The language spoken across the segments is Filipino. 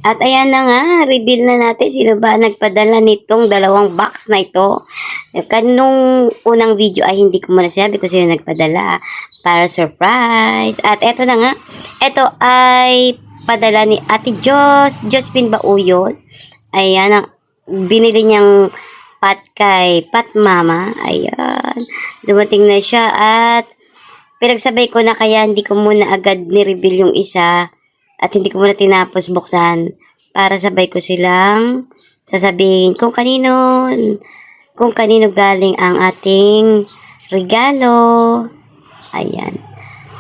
At ayan na nga, reveal na natin sino ba nagpadala nitong dalawang box na ito. Kanong unang video ay hindi ko muna sinabi kung sino nagpadala para surprise. At eto na nga, ito ay padala ni Ate Josephine Bauyon. Ayan, ang binili niyang pat kay Pat Mama. Ayan, dumating na siya at pinagsabay ko na kaya hindi ko muna agad ni-reveal yung isa. At hindi ko muna tinapos buksan para sabay ko silang sasabihin kung kanino galing ang ating regalo. Ayan.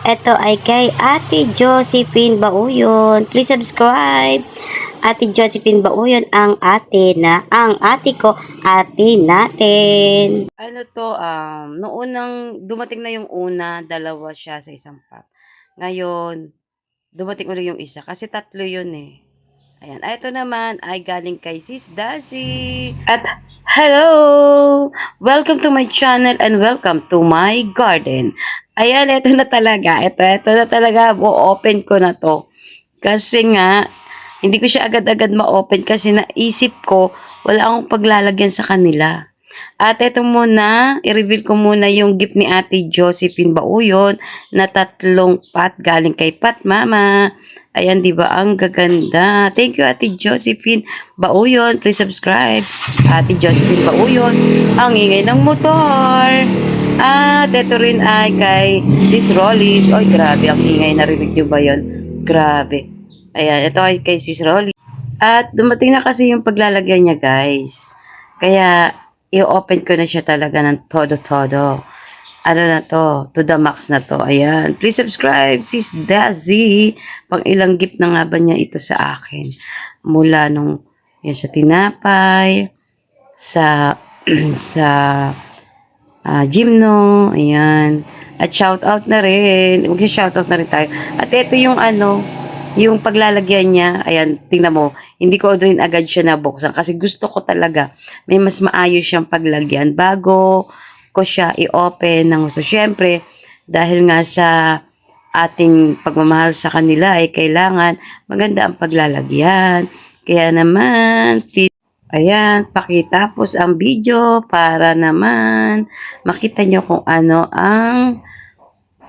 Ito ay kay Ate Josephine Bauyon. Please subscribe. Ate Josephine Bauyon, ang ate ko, ate natin. Ano to, noong unang dumating na yung una, dalawa siya sa isang pack. Ngayon, dumating ulit yung isa kasi tatlo yun eh. Ayan. Ito naman ay galing kay Sis Daisy. At hello! Welcome to my channel and welcome to my garden. Ayan, ito na talaga. Ito na talaga. O-open ko na to. Kasi nga, hindi ko siya agad-agad ma-open kasi naisip ko wala akong paglalagyan sa kanila. At ito muna, i-reveal ko muna yung gift ni Ate Josephine Bauyon na 3 pat galing kay Pat Mama. Ayan, di ba? Ang gaganda. Thank you, Ate Josephine Bauyon. Please subscribe. Ate Josephine Bauyon, ang ingay ng motor. At ito rin ay kay Sis Rollies. Oy, grabe, ang ingay. Narinig nyo ba yun? Grabe. Ayan, ito ay kay Sis Rollies. At dumating na kasi yung paglalagay niya, guys. Kaya, i-open ko na siya talaga ng todo-todo. Ano na to? To the max na to. Ayan. Please subscribe, Sis Daisy. Pang ilang gift na nga ba niya ito sa akin? Mula nung yun sa tinapay, sa Gymno. Ayan. At shoutout na rin. Mag-shoutout na rin tayo. At ito yung yung paglalagyan niya, ayan, tingnan mo, hindi ko rin agad siya nabuksan kasi gusto ko talaga may mas maayos siyang paglagyan bago ko siya i-open ng gusto. Syempre, dahil nga sa ating pagmamahal sa kanila ay kailangan maganda ang paglalagyan. Kaya naman, ayan, pakitapos ang video para naman makita nyo kung ano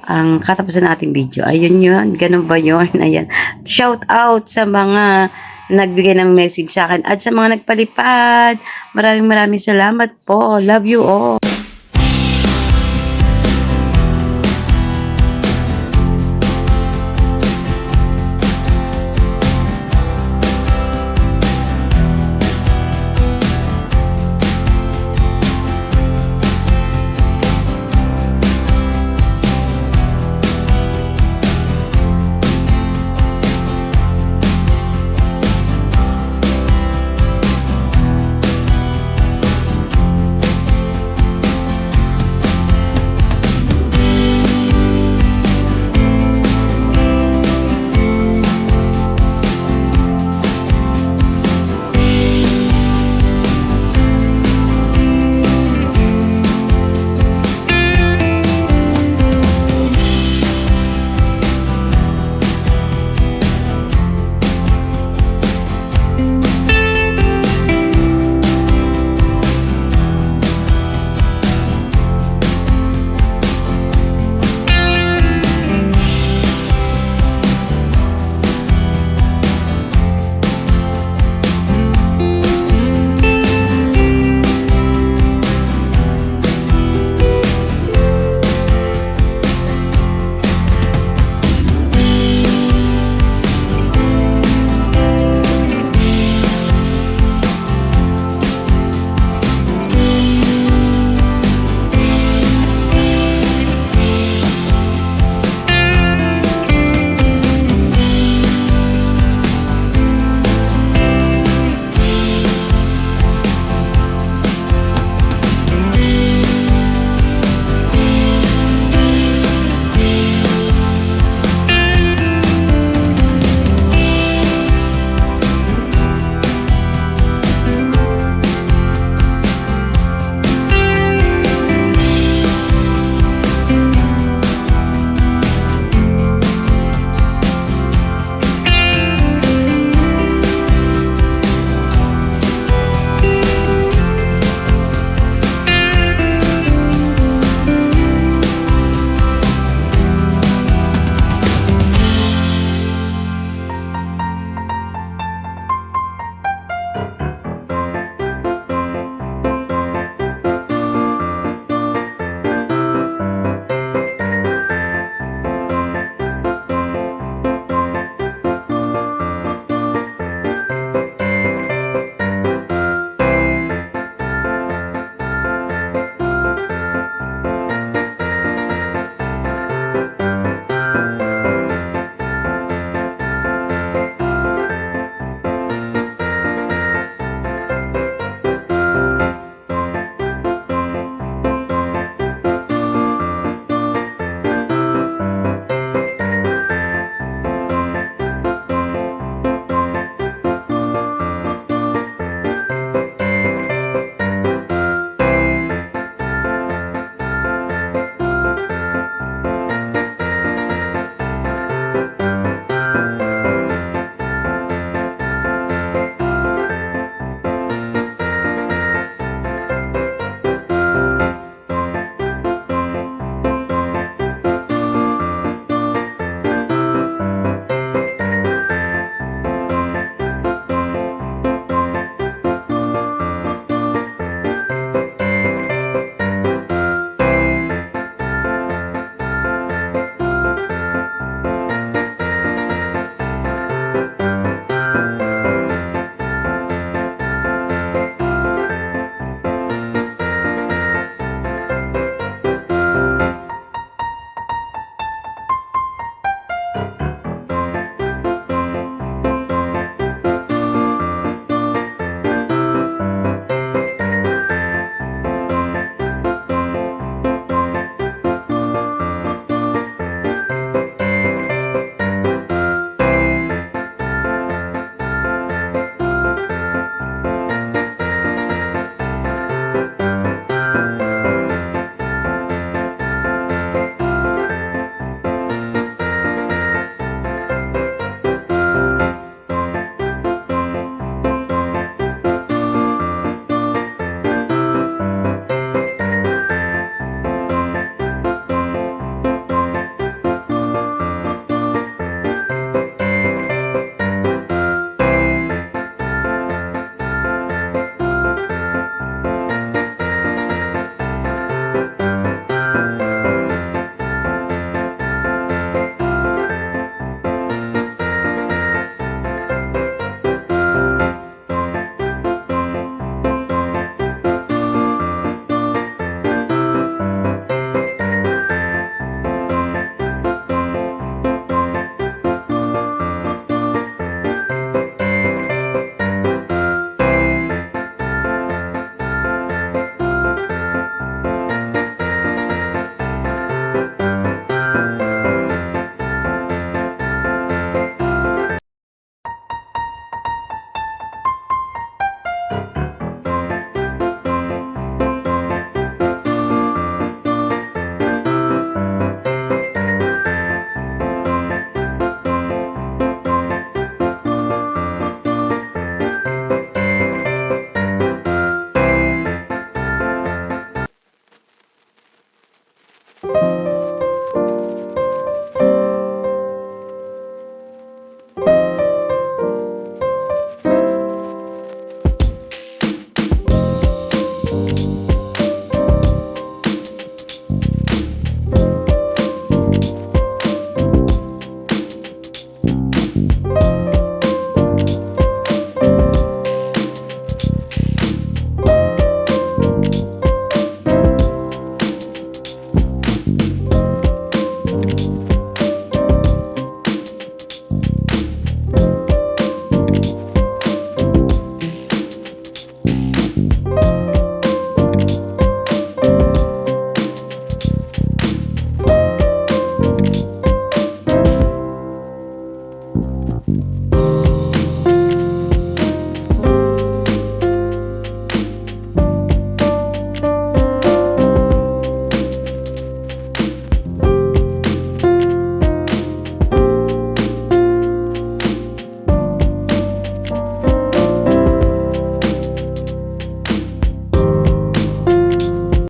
ang katapusan nating video. Ayun yun. Ganun ba yun? Ayan. Shout out sa mga nagbigay ng message sa akin at sa mga nagpalipad. Maraming salamat po. Love you all.